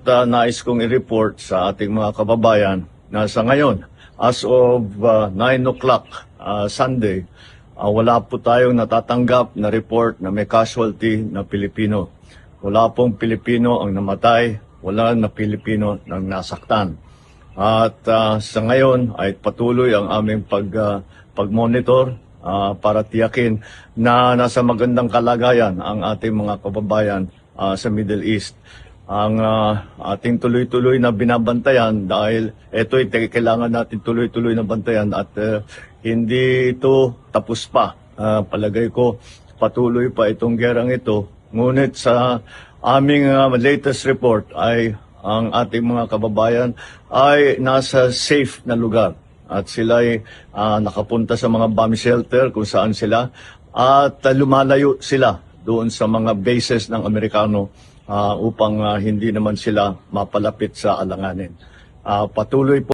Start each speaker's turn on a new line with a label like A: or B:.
A: Nais kong i-report sa ating mga kababayan na sa ngayon, as of 9 o'clock Sunday, wala po tayong natatanggap na report na may casualty na Pilipino. Wala pong Pilipino ang namatay, wala na Pilipino ang nasaktan. At sa ngayon ay patuloy ang aming pag-monitor para tiyakin na nasa magandang kalagayan ang ating mga kababayan sa Middle East. Ang ating tuloy-tuloy na binabantayan dahil ito'y kailangan natin tuloy-tuloy na bantayan at hindi ito tapos pa. Palagay ko patuloy pa itong gerang ito. Ngunit sa aming latest report ay ang ating mga kababayan ay nasa safe na lugar at sila ay nakapunta sa mga bomb shelter kung saan sila at lumalayo sila doon sa mga bases ng Amerikano upang hindi naman sila mapalapit sa alanganin. Patuloy po